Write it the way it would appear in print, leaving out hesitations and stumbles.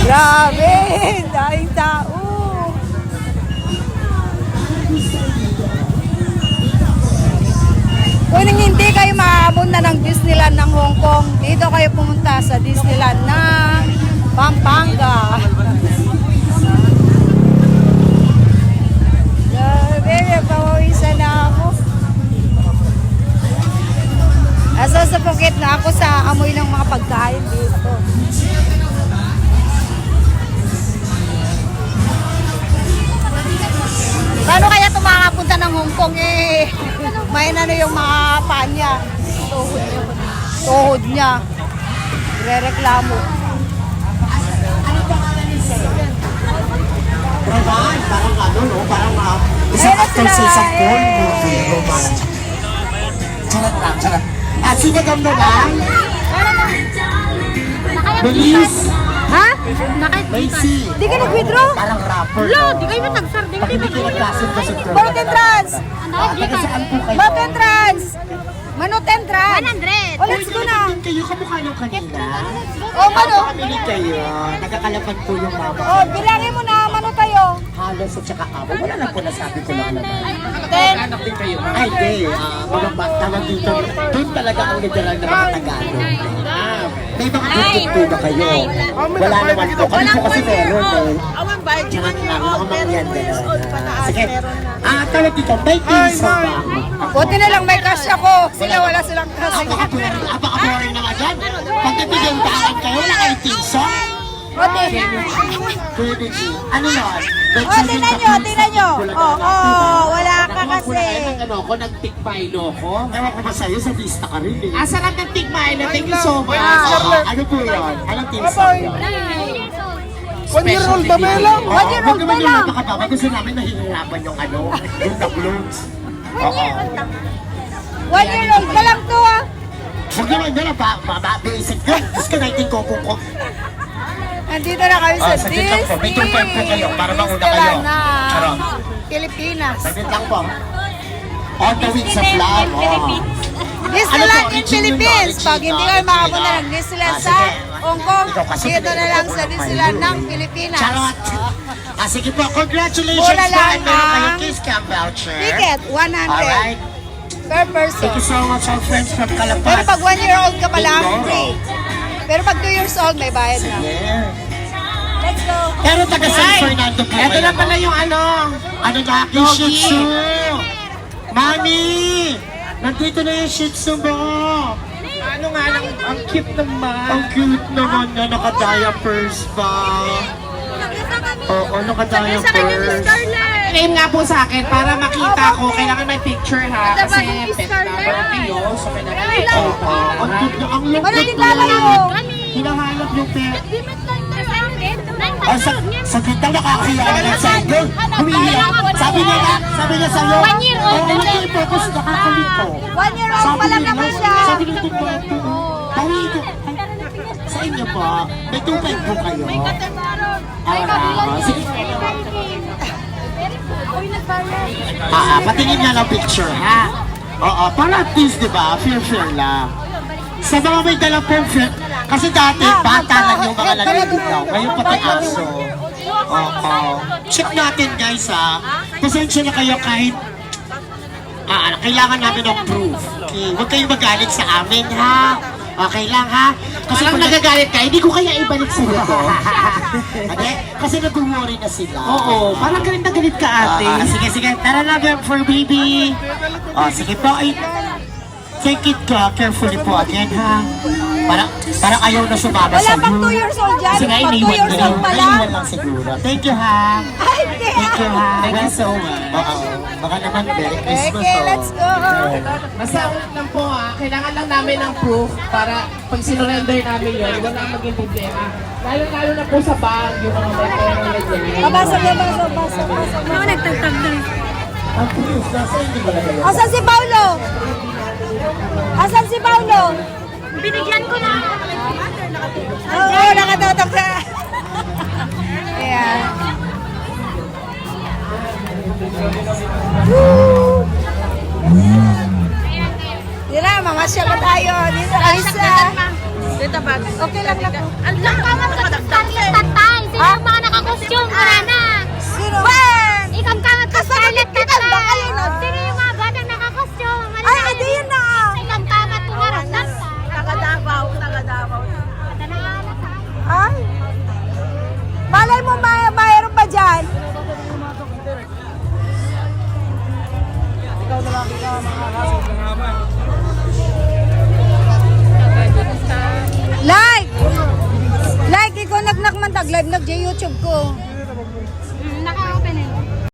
Grabe! Daing tao! Kung hindi kayo maabot na ng Disneyland ng Hong Kong, dito kayo pumunta sa Disneyland ng Pampanga. Grabe, pawawisan na ako. Nasasapukit na ako sa amoy ng mga pagkain dito. Paano kaya tumakapunta ng Hong Kong eh? May ano yung mga paa niya. Tuhod niya. Re-reklamo. Parang ano, no? Parang isang actor sa isang porn movie. Charot lang, charot. At sinagam na lang. Bilis. Ha? Macy. Di ka nag-withdraw? Parang rapper. Lo, di kayo nag-sarding. Pag hindi kayo nagkasin ka sa porn. Boat entrance! Taga saan po kayo? Boat entrance! Manot entrance! 100. Oh, let's go na! Kayo kamukha nung kanina. Oh, Mano! Pamili kayo. Nagkakalapan po yung mama. Oh, bilangin mo na, Mano tayo. Halos at saka abo. Wala lang po nasabi ko lang naman. 10. Ay, di. Mga tawag dito. Doon talaga ang literal na mga Tagalog. May mga dugtog po ba kayo? Wala naman po. Kami po kasi meron eh. Awang bayad yung Charot lang. Mga mangyan din. Sige. Tawag dito. May pinso ba? Buti na lang may cash ako. Sila wala silang cash. Apaka-boring naman yan. Pagkatibigyan daan kayo, wala kayong pinso? Buti. Pwede si. Ano yun? Oh, tingnan nyo, tingnan nyo. Oh, wala ka kasi. Ano ko, nag-tikmilo ko. Ewan ko ba sa'yo, sa vista ka rin eh. Asa lang nag-tikmilo? Thank you so much. Ano po yun? Anong team song yun? 1-year-old ba may lang? 1-year-old ba lang? Nakakababa. Gusto namin nahihirapan yung ano, yung the-clothes. Oo. 1-year-old ka lang to ah. Huwag naman nila, basic yun. Gusto ka natin ko. Andito na kami sa saglit lang po. May 2.5 po kayo para mauna kayo. Disneyland na Charot. Pilipinas. Saglit lang po. On the week sa vlog. Disneyland in original Philippines. yun, Pag hindi kayo makapunta ng Disneyland sa sige. Hong Kong, Ikaw kasi dito na lang sa Disneyland ng Pilipinas. Charot. Sige po, congratulations Mura po. lang Meron ang kayong kiss cam voucher. Ticket, 100 Alright. per person. Thank you so much our friends from Pero Calapan. pag 1-year-old ka pa lang, Bingo. free. Pero pag 2 years old, may bayad na. Yeah. Let's go. Pero taga San Fernando po Ito na pala yung ano. Ano na aking Shih Tzu? Mami! Nandito na yung Shih Tzu mo! Ano nga, ang cute naman. Ang cute naman na naka-diapers pa. Oo, naka-diapers. Name nga po sa akin para makita ko. Kailangan may picture ha. Kasi pet lover kayo. So kailangan may photo. Ang cute na, ang Ano lupit yung lalayo? Hinahanap yung pet. Sa kita nakakahiya na lang sa inyo. Humihiya. Sabi niya sa'yo. 1 year old. Oo, nag-focus, nakakalito. 1-year-old pa lang naman siya. Sabi niya ito po ito. Tawid. Sa inyo po, may 2.5 po kayo. Sige. Patingin niya ng picture, ha? Oo, para at least, di ba? Fair lang. Sa mga may dalang fair, kasi dati, bata lang yung mga naliligaw. Ngayon pati aso. Oo. Check natin, guys, ha? Pasensya na kayo kahit kailangan namin ng proof. Okay, huwag kayong magalit sa amin, ha? Okay lang, ha? Kasi kung nagagalit ka, hindi ko kaya ibalik sa iyo to. Okay? Kasi nag-worry na sila. Oo, parang galit na galit ka ate. Sige. Tara na, girl, for baby. Sige po. Take it carefully po again, ha? Parang ayaw na sumama Wala sa pang 2 years old dyan. Kasi nga, Pag 2 iniwan years old pa lang. Iniwan lang siguro. Thank you, ha? Ay, hindi. Thank you, ha? Thank you so much. Oo. Baka naman, Merry Christmas, Okay, let's go. Basta ulit lang po ha. Kailangan lang namin ng proof para pag sinurrender namin yun, wala maging problema. Lalo na po sa bag, yung mga may pera na dyan. Babasag. Ako nagtagtag na. Ang proof, nasa hindi ba na kayo? Asan si Paulo? Asan si Paulo? Binigyan ko na. Oo, nakatotok na. Ayan. Yun na, mamasyal na tayo. Dito, Alisa. Dito ba? Okay lang